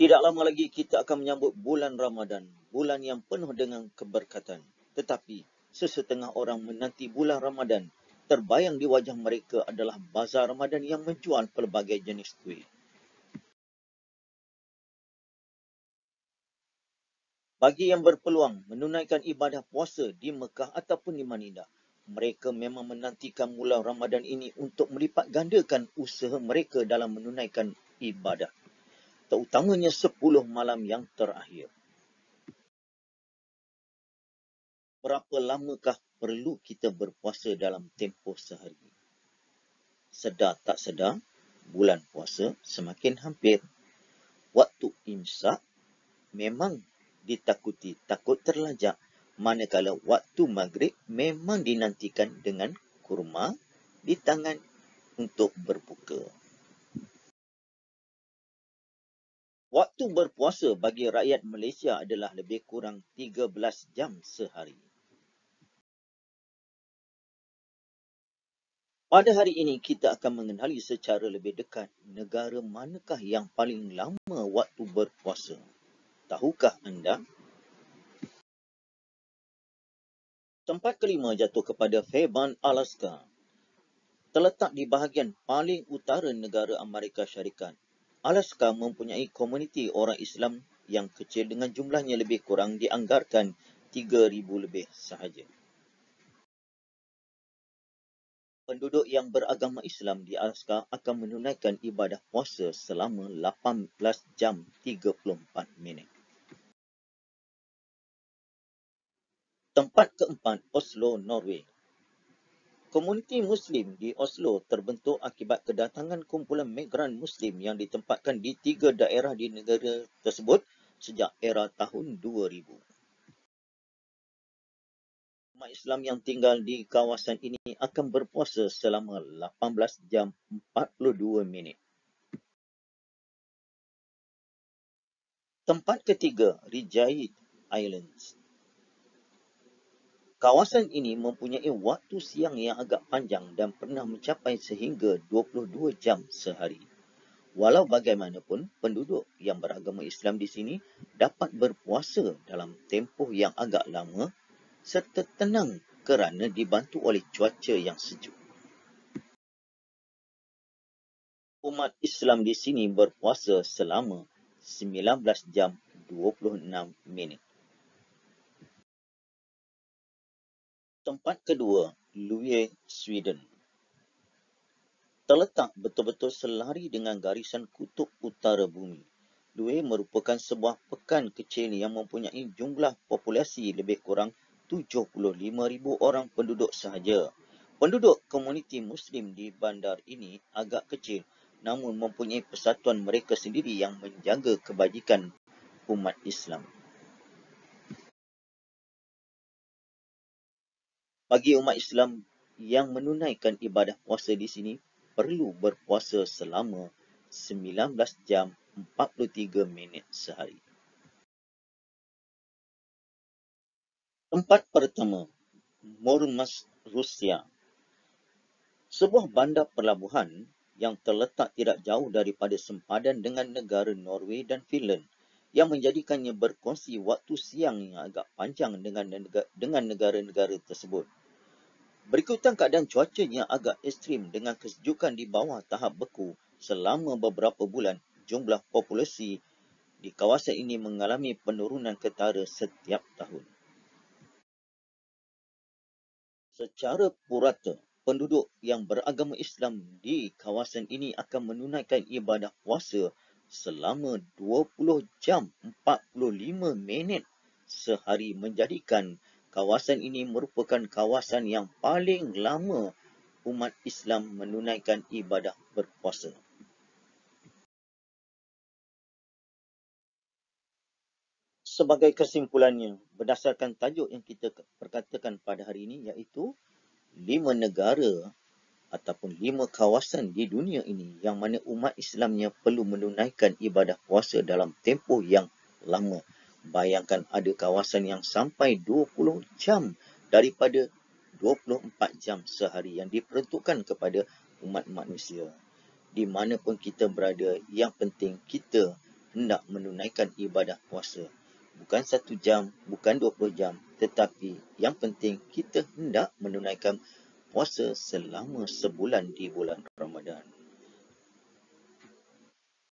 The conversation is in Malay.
Tidak lama lagi kita akan menyambut bulan Ramadan, bulan yang penuh dengan keberkatan. Tetapi, sesetengah orang menanti bulan Ramadan, terbayang di wajah mereka adalah bazar Ramadan yang menjual pelbagai jenis kuih. Bagi yang berpeluang menunaikan ibadah puasa di Mekah ataupun di Madinah, mereka memang menantikan bulan Ramadan ini untuk melipat gandakan usaha mereka dalam menunaikan ibadah, terutamanya 10 malam yang terakhir. Berapa lamakah perlu kita berpuasa dalam tempoh sehari? Sedar tak sedar, bulan puasa semakin hampir. Waktu imsak memang ditakuti takut terlajak, manakala waktu maghrib memang dinantikan dengan kurma di tangan untuk berbuka. Waktu berpuasa bagi rakyat Malaysia adalah lebih kurang 13 jam sehari. Pada hari ini, kita akan mengenali secara lebih dekat negara manakah yang paling lama waktu berpuasa. Tahukah anda? Tempat kelima jatuh kepada Fairbanks, Alaska. Terletak di bahagian paling utara negara Amerika Syarikat. Alaska mempunyai komuniti orang Islam yang kecil dengan jumlahnya lebih kurang dianggarkan 3,000 lebih sahaja. Penduduk yang beragama Islam di Alaska akan menunaikan ibadah puasa selama 18 jam 34 minit. Tempat keempat, Oslo, Norway. Komuniti Muslim di Oslo terbentuk akibat kedatangan kumpulan migran Muslim yang ditempatkan di 3 daerah di negara tersebut sejak era tahun 2000. Umat Islam yang tinggal di kawasan ini akan berpuasa selama 18 jam 42 minit. Tempat ketiga, Regenite Islands. Kawasan ini mempunyai waktu siang yang agak panjang dan pernah mencapai sehingga 22 jam sehari. Walau bagaimanapun, penduduk yang beragama Islam di sini dapat berpuasa dalam tempoh yang agak lama serta tenang kerana dibantu oleh cuaca yang sejuk. Umat Islam di sini berpuasa selama 19 jam 26 minit. Tempat kedua, Luleå, Sweden. Terletak betul-betul selari dengan garisan kutub utara bumi. Luleå merupakan sebuah pekan kecil yang mempunyai jumlah populasi lebih kurang 75,000 orang penduduk sahaja. Penduduk komuniti Muslim di bandar ini agak kecil, namun mempunyai persatuan mereka sendiri yang menjaga kebajikan umat Islam. Bagi umat Islam yang menunaikan ibadah puasa di sini, perlu berpuasa selama 19 jam 43 minit sehari. Tempat pertama, Murmansk, Rusia. Sebuah bandar pelabuhan yang terletak tidak jauh daripada sempadan dengan negara Norway dan Finland, yang menjadikannya berkongsi waktu siang yang agak panjang dengan negara-negara tersebut. Berikutan keadaan cuacanya agak ekstrim dengan kesejukan di bawah tahap beku selama beberapa bulan, jumlah populasi di kawasan ini mengalami penurunan ketara setiap tahun. Secara purata, penduduk yang beragama Islam di kawasan ini akan menunaikan ibadah puasa selama 20 jam 45 minit sehari, menjadikan kawasan ini merupakan kawasan yang paling lama umat Islam menunaikan ibadah berpuasa. Sebagai kesimpulannya, berdasarkan tajuk yang kita perkatakan pada hari ini, iaitu 5 negara ataupun 5 kawasan di dunia ini yang mana umat Islamnya perlu menunaikan ibadah puasa dalam tempoh yang lama. Bayangkan ada kawasan yang sampai 20 jam daripada 24 jam sehari yang diperuntukkan kepada umat manusia. Di mana pun kita berada, yang penting kita hendak menunaikan ibadah puasa. Bukan 1 jam, bukan 20 jam, tetapi yang penting kita hendak menunaikan puasa selama sebulan di bulan Ramadan.